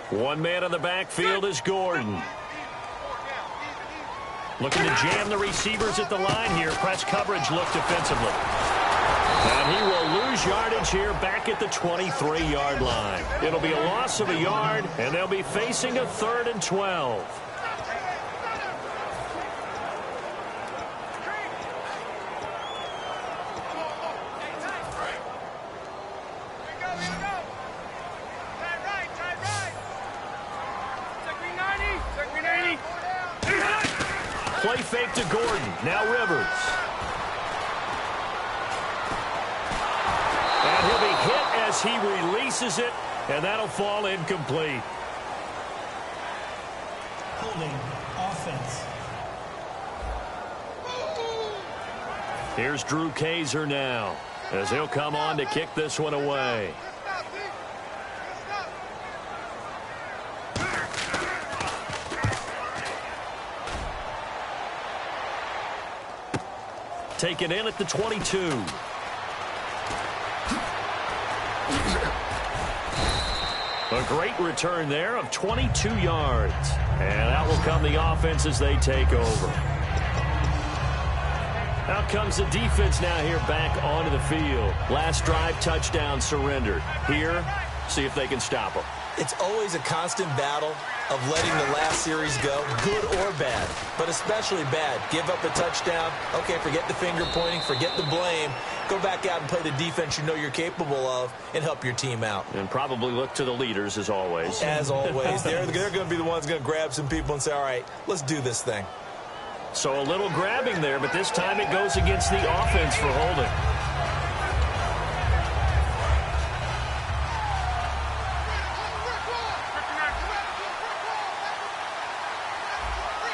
One man in the backfield is Gordon. Looking to jam the receivers at the line here. Press coverage look defensively. And he will lose yardage here back at the 23-yard line. It'll be a loss of a yard, and they'll be facing a 3rd and 12. Play fake to Gordon. Now Rivers. And he'll be hit as he releases it, and that'll fall incomplete. Holding offense. Here's Drew Kaiser now, as he'll come on to kick this one away. Taken in at the 22. A great return there of 22 yards. And out will come the offense as they take over. Out comes the defense now here back onto the field. Last drive, touchdown surrendered. Here, see if they can stop them. It's always a constant battle of letting the last series go, good or bad, but especially bad. Give up a touchdown. Okay, forget the finger pointing, forget the blame. Go back out and play the defense you know you're capable of and help your team out. And probably look to the leaders as always. As always. They're going to be the ones going to grab some people and say, all right, let's do this thing. So a little grabbing there, but this time it goes against the offense for holding.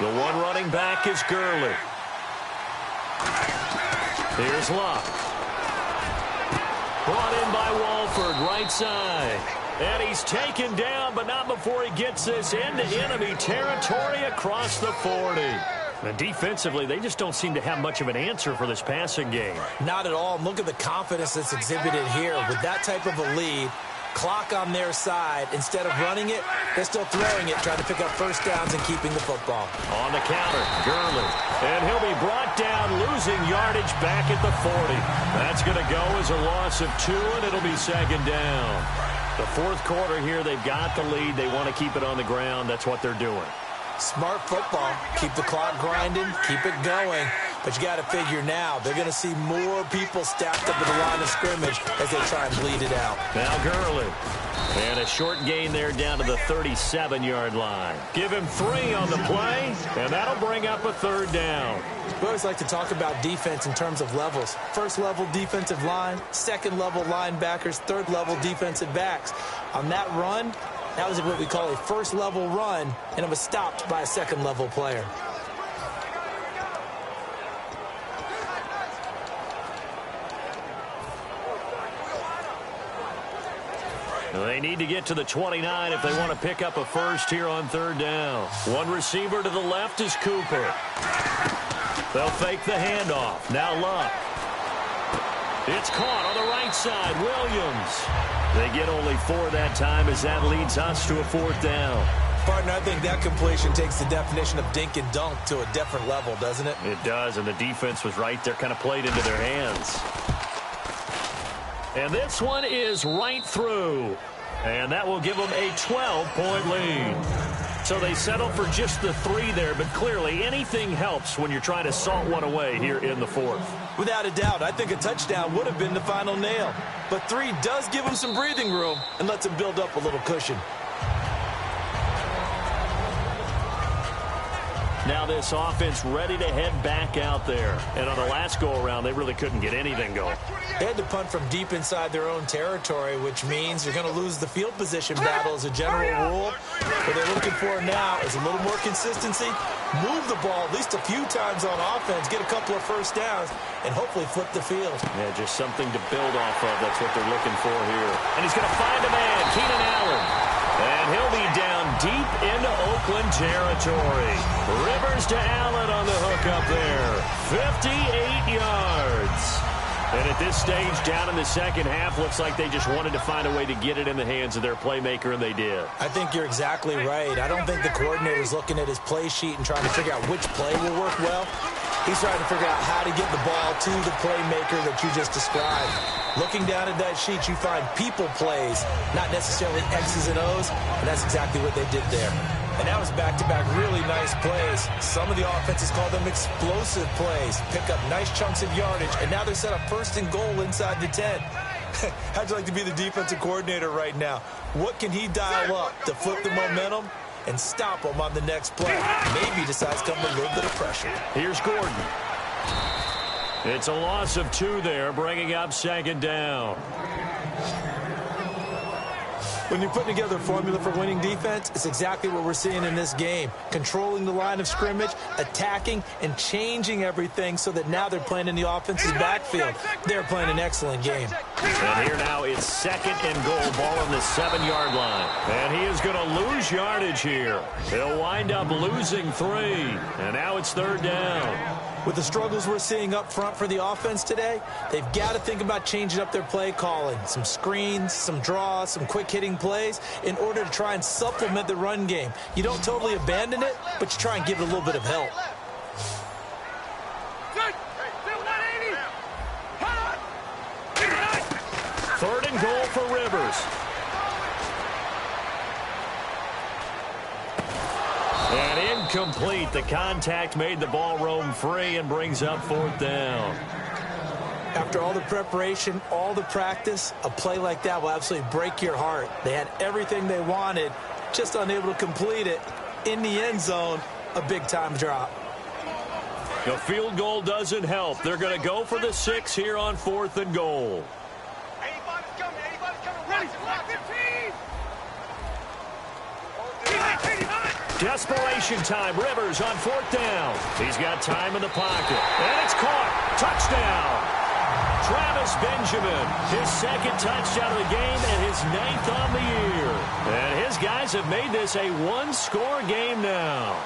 The one running back is Gurley. Here's Luck. Brought in by Walford, right side. And he's taken down, but not before he gets this into enemy territory across the 40. And defensively, they just don't seem to have much of an answer for this passing game. Not at all. And look at the confidence that's exhibited here. With that type of a lead, clock on their side, instead of running it, they're still throwing it, trying to pick up first downs and keeping the football. On the counter, Gurley. And he'll be brought down, losing yardage back at the 40. That's going to go as a loss of 2, and it'll be second down. The fourth quarter here, they've got the lead. They want to keep it on the ground. That's what they're doing. Smart football. Keep the clock grinding, keep it going. But you got to figure now, they're going to see more people stacked up at the line of scrimmage as they try and bleed it out. Now Gurley. And a short gain there down to the 37-yard line. Give him 3 on the play, and that'll bring up a 3rd down. We always like to talk about defense in terms of levels. First level defensive line, second level linebackers, third level defensive backs. On that run, that was what we call a first level run, and it was stopped by a second level player. They need to get to the 29 if they want to pick up a first here on 3rd down. One receiver to the left is Cooper. They'll fake the handoff. Now Luck. It's caught on the right side. Williams. They get only 4 that time as that leads us to a 4th down. Partner, I think that completion takes the definition of dink and dunk to a different level, doesn't it? It does, and the defense was right there, kind of played into their hands. And this one is right through. And that will give them a 12-point lead. So they settle for just the 3 there, but clearly anything helps when you're trying to salt one away here in the 4th. Without a doubt, I think a touchdown would have been the final nail. But 3 does give them some breathing room and lets them build up a little cushion. Now this offense ready to head back out there. And on the last go-around, they really couldn't get anything going. They had to punt from deep inside their own territory, which means you're going to lose the field position battle as a general rule. What they're looking for now is a little more consistency, move the ball at least a few times on offense, get a couple of first downs, and hopefully flip the field. Yeah, just something to build off of. That's what they're looking for here. And he's going to find a man, Keenan Allen. And he'll be down deep into Oakland territory. Rivers to Allen on the hook up there. 58 yards. And at this stage, down in the second half, looks like they just wanted to find a way to get it in the hands of their playmaker, and they did. I think you're exactly right. I don't think the coordinator's looking at his play sheet and trying to figure out which play will work well. He's trying to figure out how to get the ball to the playmaker that you just described. Looking down at that sheet, you find people plays, not necessarily X's and O's, and that's exactly what they did there. And that was back-to-back really nice plays. Some of the offenses call them explosive plays, pick up nice chunks of yardage, and now they're set up first and goal inside the 10. How'd you like to be the defensive coordinator right now? What can he dial up to flip the momentum and stop him on the next play? Maybe decides to come with a little bit of pressure. Here's Gordon. It's a loss of 2 there, bringing up second down. When you're putting together a formula for winning defense, it's exactly what we're seeing in this game. Controlling the line of scrimmage, attacking, and changing everything so that now they're playing in the offense's backfield. They're playing an excellent game. And here now it's second and goal, ball on the 7-yard line. And he is going to lose yardage here. He'll wind up losing 3. And now it's third down. With the struggles we're seeing up front for the offense today, they've got to think about changing up their play calling. Some screens, some draws, some quick-hitting plays in order to try and supplement the run game. You don't totally abandon it, but you try and give it a little bit of help. Third and goal for Rivers. And incomplete. The contact made the ball roam free and brings up fourth down. After all the preparation, all the practice, a play like that will absolutely break your heart. They had everything they wanted, just unable to complete it. In the end zone, a big-time drop. The field goal doesn't help. They're going to go for the 6 here on fourth and goal. Anybody's coming. Ready, lock 15. Desperation time. Rivers on fourth down. He's got time in the pocket. And it's caught. Touchdown. Travis Benjamin, his second touchdown of the game and his 9th on the year. And his guys have made this a one-score game now.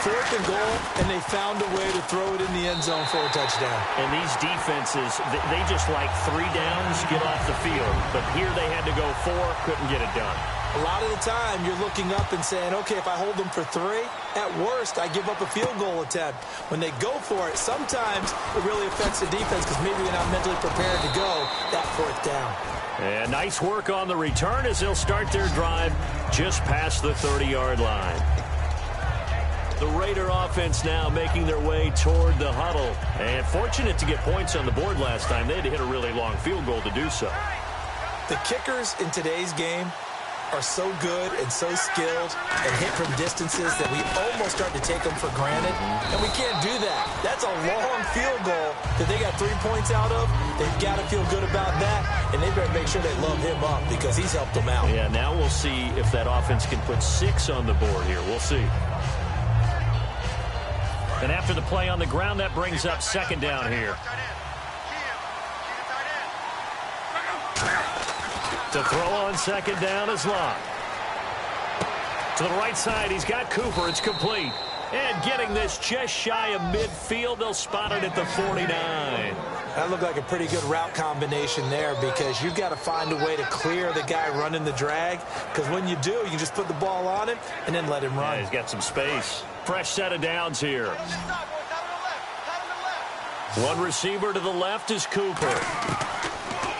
Fourth and goal, and they found a way to throw it in the end zone for a touchdown. And these defenses, they just like 3 downs, get off the field. But here they had to go 4, couldn't get it done. A lot of the time, you're looking up and saying, okay, if I hold them for 3, at worst, I give up a field goal attempt. When they go for it, sometimes it really affects the defense because maybe they're not mentally prepared to go that 4th down. And nice work on the return as they'll start their drive just past the 30-yard line. The Raider offense now making their way toward the huddle. And fortunate to get points on the board last time. They had to hit a really long field goal to do so. The kickers in today's game are so good and so skilled and hit from distances that we almost start to take them for granted. And we can't do that. That's a long field goal that they got 3 points out of. They've got to feel good about that, and they better make sure they love him up because he's helped them out. Yeah, now we'll see if that offense can put 6 on the board here. We'll see. And after the play on the ground, that brings up second down here. To throw on second down is Locke. To the right side, he's got Cooper. It's complete. And getting this just shy of midfield, they'll spot it at the 49. That looked like a pretty good route combination there because you've got to find a way to clear the guy running the drag because when you do, you can just put the ball on him and then let him run. Yeah, he's got some space. Fresh set of downs here. One receiver to the left is Cooper.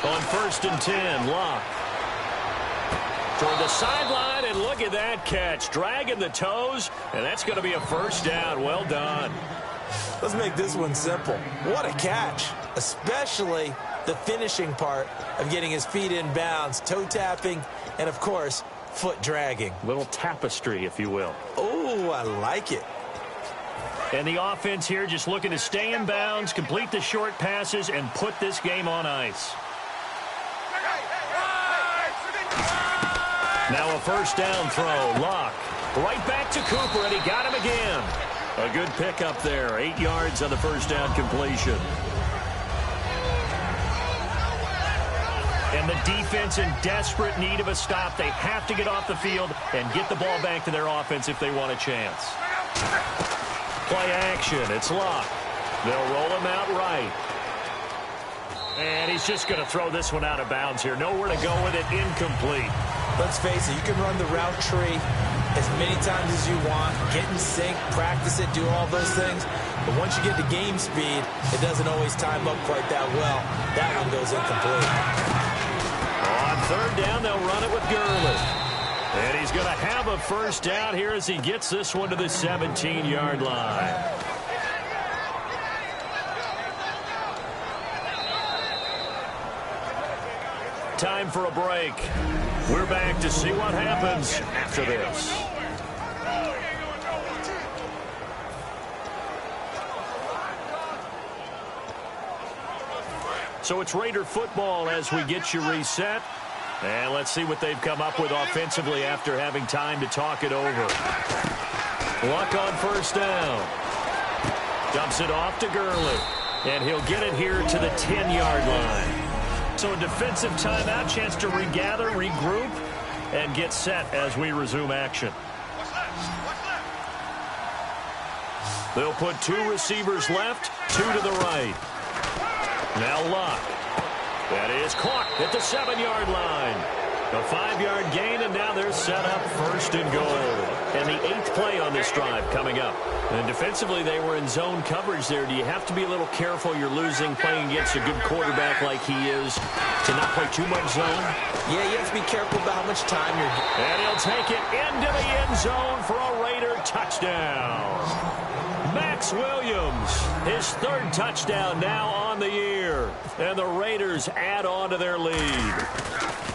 On 1st and 10, Locke. Toward the sideline, and look at that catch. Dragging the toes, and that's going to be a first down. Well done. Let's make this one simple. What a catch, especially the finishing part of getting his feet in bounds, toe tapping, and, of course, foot dragging. Little tapestry, if you will. Oh, I like it. And the offense here just looking to stay in bounds, complete the short passes, and put this game on ice. Now a first down throw. Locke right back to Cooper, and he got him again. A good pickup there. 8 yards on the first down completion. And the defense in desperate need of a stop. They have to get off the field and get the ball back to their offense if they want a chance. Play action. It's Locke. They'll roll him out right. And he's just going to throw this one out of bounds here. Nowhere to go with it. Incomplete. Let's face it, you can run the route tree as many times as you want, get in sync, practice it, do all those things. But once you get to game speed, it doesn't always time up quite that well. That one goes incomplete. On third down, they'll run it with Gurley. And he's going to have a first down here as he gets this one to the 17-yard line. Time for a break. We're back to see what happens after this. So it's Raider football as we get you reset. And let's see what they've come up with offensively after having time to talk it over. Luck on first down. Dumps it off to Gurley. And he'll get it here to the 10-yard line. So a defensive timeout, chance to regather, regroup, and get set as we resume action. They'll put two receivers left, two to the right. Now Luck. That is caught at the 7-yard line. A 5-yard gain, and now they're set up first and goal. And the 8th play on this drive coming up. And defensively, they were in zone coverage there. Do you have to be a little careful? You're losing, playing against a good quarterback like he is, to not play too much zone? Yeah, you have to be careful about how much time you're getting. And he'll take it into the end zone for a Raider touchdown. Max Williams, his 3rd touchdown now on the year. And the Raiders add on to their lead.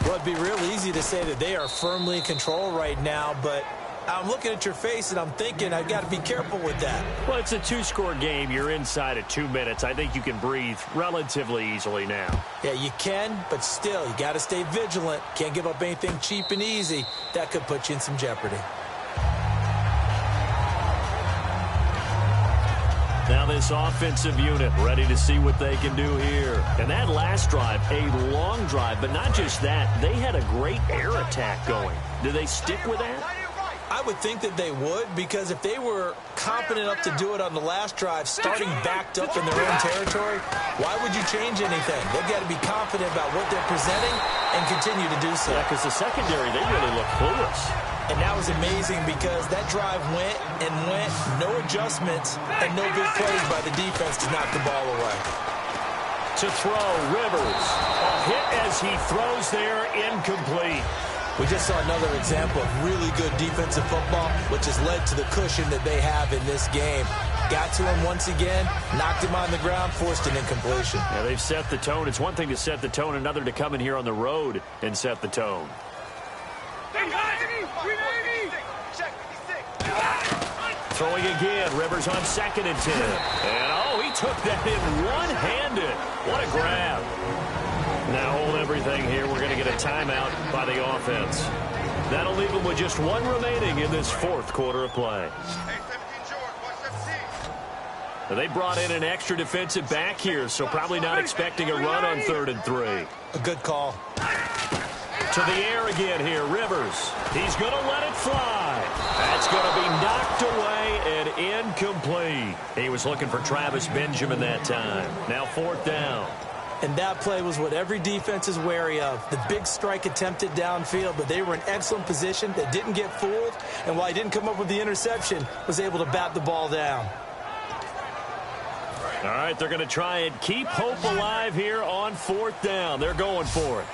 Well, it'd be real easy to say that they are firmly in control right now, but I'm looking at your face and I'm thinking I've got to be careful with that. Well, it's a 2-score game. You're inside of 2 minutes. I think you can breathe relatively easily now. Yeah, you can, but still, you got to stay vigilant. Can't give up anything cheap and easy. That could put you in some jeopardy. Now this offensive unit ready to see what they can do here. And that last drive, a long drive, but not just that. They had a great air attack going. Do they stick with that? I would think that they would, because if they were confident enough to do it on the last drive, starting backed up in their own territory, why would you change anything? They've got to be confident about what they're presenting and continue to do so. Yeah, because the secondary, they really look clueless. And that was amazing because that drive went and went, no adjustments, and no big plays by the defense to knock the ball away. To throw, Rivers. A hit as he throws there, incomplete. We just saw another example of really good defensive football, which has led to the cushion that they have in this game. Got to him once again, knocked him on the ground, forced an incompletion. Yeah, they've set the tone. It's one thing to set the tone, another to come in here on the road and set the tone. Throwing again, Rivers on 2nd and 10. And, oh, he took that in one-handed. What a grab. Now hold everything here. We're going to get a timeout by the offense. That'll leave them with just one remaining in this 4th quarter of play. Now, they brought in an extra defensive back here, so probably not expecting a run on 3rd and 3. A good call. To the air again here, Rivers. He's going to let it fly. That's going to be knocked away and incomplete. He was looking for Travis Benjamin that time. Now 4th down. And that play was what every defense is wary of. The big strike attempted downfield, but they were in excellent position. They didn't get fooled, and while he didn't come up with the interception, was able to bat the ball down. All right, they're going to try and keep hope alive here on 4th down. They're going for it.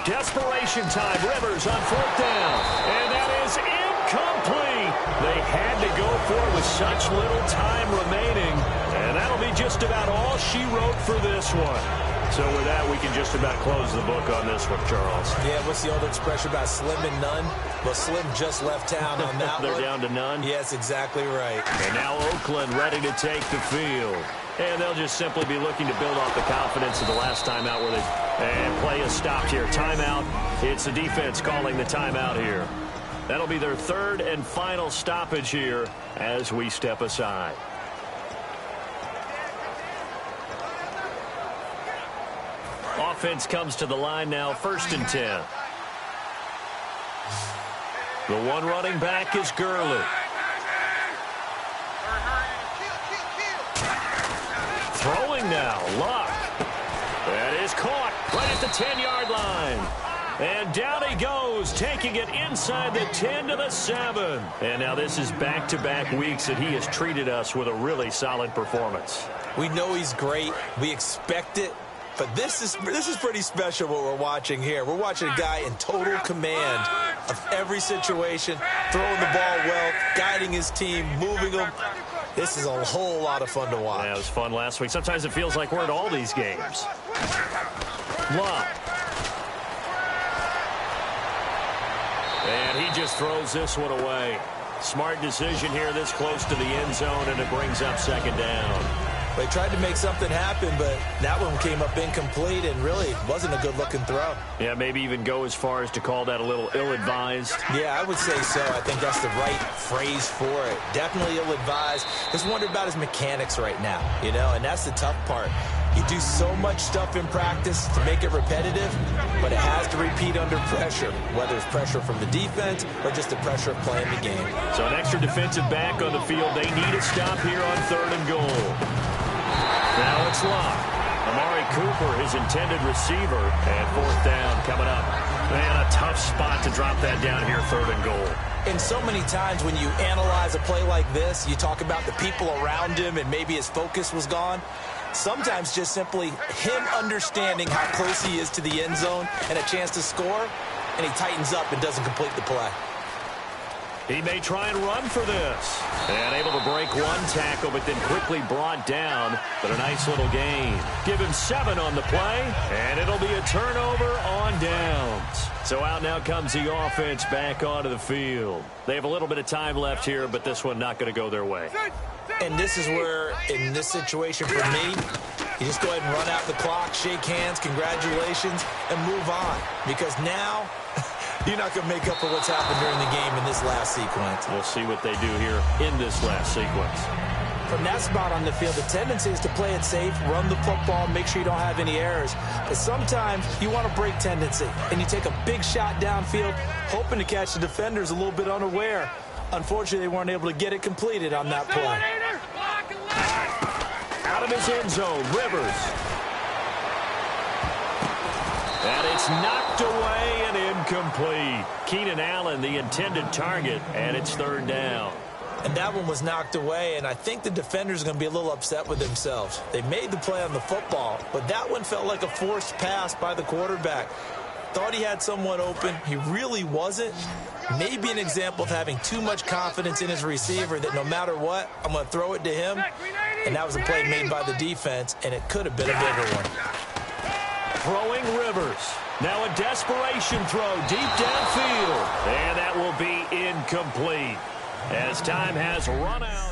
Desperation time. Rivers on 4th down. And that is incomplete. They had to go for it with such little time remaining. And that'll be just about all she wrote for this one. So with that, we can just about close the book on this one, Charles. Yeah, what's the old expression about slim and none? Well, Slim just left town on that They're one. down to none? Yes, exactly right. And now Oakland ready to take the field. And they'll just simply be looking to build off the confidence of the last timeout where and play is stopped here. Timeout. It's the defense calling the timeout here. That'll be their 3rd and final stoppage here as we step aside. Offense comes to the line now, 1st and 10. The one running back is Gurley. now. Luck. That is caught right at the 10-yard line. And down he goes, taking it inside the 10 to the 7. And now this is back-to-back weeks that he has treated us with a really solid performance. We know he's great. We expect it. But this is pretty special what we're watching here. We're watching a guy in total command of every situation, throwing the ball well, guiding his team, moving them. This is a whole lot of fun to watch. Yeah, it was fun last week. Sometimes it feels like we're at all these games. Love. And he just throws this one away. Smart decision here this close to the end zone, and it brings up second down. They tried to make something happen, but that one came up incomplete and really wasn't a good-looking throw. Yeah, maybe even go as far as to call that a little ill-advised. Yeah, I would say so. I think that's the right phrase for it. Definitely ill-advised. Just wonder about his mechanics right now, you know, and that's the tough part. You do so much stuff in practice to make it repetitive, but it has to repeat under pressure, whether it's pressure from the defense or just the pressure of playing the game. So an extra defensive back on the field. They need a stop here on 3rd and goal. Now it's Locke. Amari Cooper, his intended receiver, and 4th down coming up. Man, a tough spot to drop that down here, 3rd and goal. And so many times when you analyze a play like this, you talk about the people around him and maybe his focus was gone. Sometimes just simply him understanding how close he is to the end zone and a chance to score, and he tightens up and doesn't complete the play. He may try and run for this. And able to break one tackle, but then quickly brought down. But a nice little gain. Give him 7 on the play, and it'll be a turnover on downs. So out now comes the offense back onto the field. They have a little bit of time left here, but this one not going to go their way. And this is where, in this situation for me, you just go ahead and run out the clock, shake hands, congratulations, and move on. Because now you're not going to make up for what's happened during the game in this last sequence. We'll see what they do here in this last sequence. From that spot on the field, the tendency is to play it safe, run the football, make sure you don't have any errors. But sometimes you want to break tendency, and you take a big shot downfield, hoping to catch the defenders a little bit unaware. Unfortunately, they weren't able to get it completed on that play. Out of his end zone, Rivers. And it's knocked away and incomplete. Keenan Allen, the intended target, and it's 3rd down. And that one was knocked away, and I think the defenders are going to be a little upset with themselves. They made the play on the football, but that one felt like a forced pass by the quarterback. Thought he had someone open. He really wasn't. Maybe an example of having too much confidence in his receiver that no matter what, I'm going to throw it to him. And that was a play made by the defense, and it could have been a bigger one. Throwing Rivers. Now a desperation throw deep downfield. And that will be incomplete as time has run out.